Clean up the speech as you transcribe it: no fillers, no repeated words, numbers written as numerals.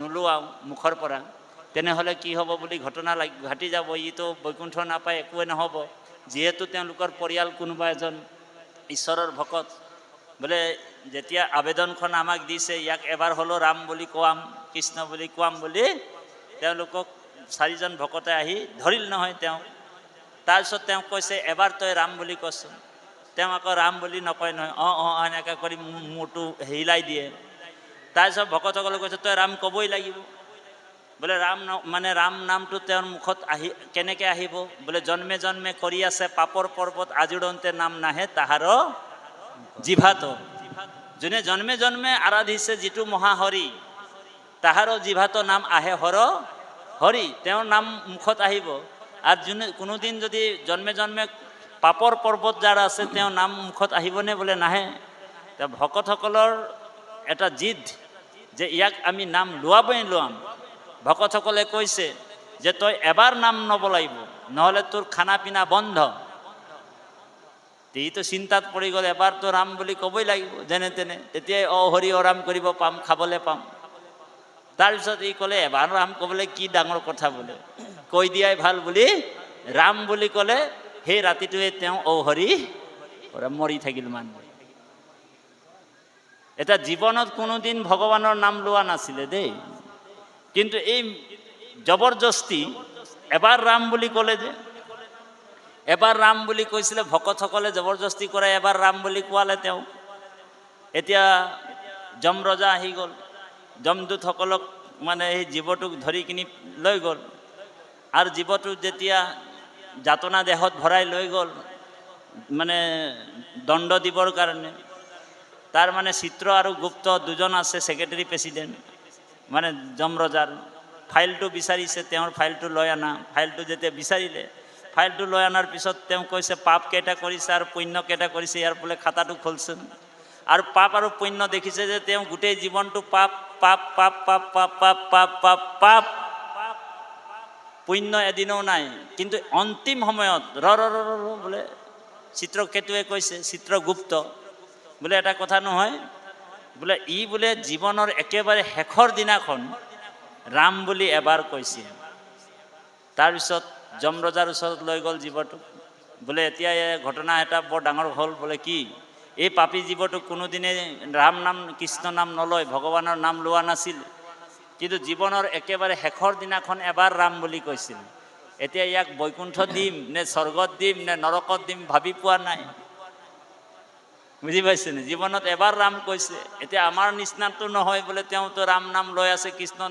নোলোৱাওঁ মুখৰ পৰা, তেনেহ'লে কি হ'ব বুলি ঘটনা ঘটি যাব। ইটো বৈকুণ্ঠ নাপায়, একোৱে নহ'ব। যিহেতু তেওঁলোকৰ পৰিয়াল কোনোবা এজন ঈশ্বৰৰ ভকত, বোলে যেতিয়া আবেদনখন আমাক দিছে, ইয়াক এবাৰ হ'লেও ৰাম বুলি কোৱাম, কৃষ্ণ বুলি কোৱাম বুলি তেওঁলোকক চাৰিজন ভকতে আহি ধৰিল নহয় তেওঁক। তাৰপিছত তেওঁক কৈছে, এবাৰ তই ৰাম বুলি কচোন। তেওঁ আকৌ ৰাম বুলি নকয় নহয়, এনেকৈ কৰি মূৰটো হিলাই দিয়ে। তাৰপিছত ভকতসকলে কৈছে, তই ৰাম ক'বই লাগিব। বোলে ৰাম মানে ৰাম নামটো তেওঁৰ মুখত কেনেকৈ আহিব? বোলে জন্মে জন্মে কৰি আছে পাপৰ পৰ্বত, আজোৰণতে নাম নাহে তাহাৰ জিভাত। যোনে জন্মে জন্মে আৰাধিছে যিটো মহাহৰি, তাহাৰো জিভাত নাম আহে হৰি, তেওঁৰ নাম মুখত আহিব। আৰু যোনে কোনোদিন যদি জন্মে জন্মে পাপৰ পৰ্বত যাৰ আছে, তেওঁৰ নাম মুখত আহিবনে? বোলে নাহে। ভকতসকলৰ এটা জিদ যে ইয়াক আমি নাম লোৱাবই লোৱাম। ভকতসকলে কৈছে যে তই এবাৰ নাম ল'ব লাগিব, নহ'লে তোৰ খানা পিনা বন্ধ। তো চিন্তাত পৰি গ'ল, এবাৰতো ৰাম বুলি ক'বই লাগিব যেনে তেনে, তেতিয়াই হৰি ৰাম কৰিব পাম, খাবলৈ পাম। তাৰপিছত ই ক'লে, এবাৰ ৰাম ক'বলৈ কি ডাঙৰ কথা, বোলে কৈ দিয়াই ভাল বুলি ৰাম বুলি ক'লে। সেই ৰাতিটোৱে তেওঁ হৰি মৰি থাকিল মানুহ। এটা জীৱনত কোনোদিন ভগৱানৰ নাম লোৱা নাছিলে দেই, কিন্তু এই জবৰদস্তি এবাৰ ৰাম বুলি ক'লে যে, এবাৰ ৰাম বুলি কৈছিলে, ভকতসকলে জবৰদস্তি কৰে, এবাৰ ৰাম বুলি কোৱালে তেওঁ। এতিয়া যম ৰজা আহি গ'ল, যমদূতসকলক মানে এই জীৱটোক ধৰি কিনি লৈ গ'ল। আৰু জীৱটো যেতিয়া যাতনা দেহত ভৰাই লৈ গ'ল, মানে দণ্ড দিবৰ কাৰণে, তাৰ মানে চিত্ৰ আৰু গুপ্ত দুজন আছে, ছেক্ৰেটাৰী প্ৰেছিডেণ্ট মানে যম ৰজাৰ। ফাইলটো বিচাৰিছে, তেওঁৰ ফাইলটো লৈ অনা। ফাইলটো যেতিয়া বিচাৰিলে, ফাইলটো লৈ অনাৰ পিছত তেওঁ কৈছে, পাপ কেইটা কৰিছে আৰু পুণ্য কেইটা কৰিছে, ইয়াৰ বোলে খাতাটো খোলচোন। আৰু পাপ আৰু পুণ্য দেখিছে যে তেওঁ গোটেই জীৱনটো পাপ পাপ পাপ পাপ পাপ পাপ পাপ পাপ পাপ, পুণ্য এদিনো নাই। কিন্তু অন্তিম সময়ত বোলে চিত্ৰকেতুৱে কৈছে, চিত্ৰগুপ্ত বোলে এটা কথা নহয়, বোলে ই বোলে জীৱনৰ একেবাৰে শেষৰ দিনাখন ৰাম বুলি এবাৰ কৈছিল। তাৰপিছত যম ৰজাৰ ওচৰত লৈ গ'ল জীৱটোক। বোলে এতিয়া ঘটনা এটা বৰ ডাঙৰ হ'ল। বোলে কি? এই পাপী জীৱটোক কোনোদিনে ৰাম নাম কৃষ্ণ নাম নলয়, ভগৱানৰ নাম লোৱা নাছিল, কিন্তু জীৱনৰ একেবাৰে শেষৰ দিনাখন এবাৰ ৰাম বুলি কৈছিল। এতিয়া ইয়াক বৈকুণ্ঠ দিম নে স্বৰ্গত দিম নে নৰকত দিম ভাবি পোৱা নাই। বুজি পাইছে নে? জীৱনত এবাৰ ৰাম কৈছে। এতিয়া আমাৰ নিচিনাটো নহয়, বোলে তেওঁতো ৰাম নাম লৈ আছে, কৃষ্ণ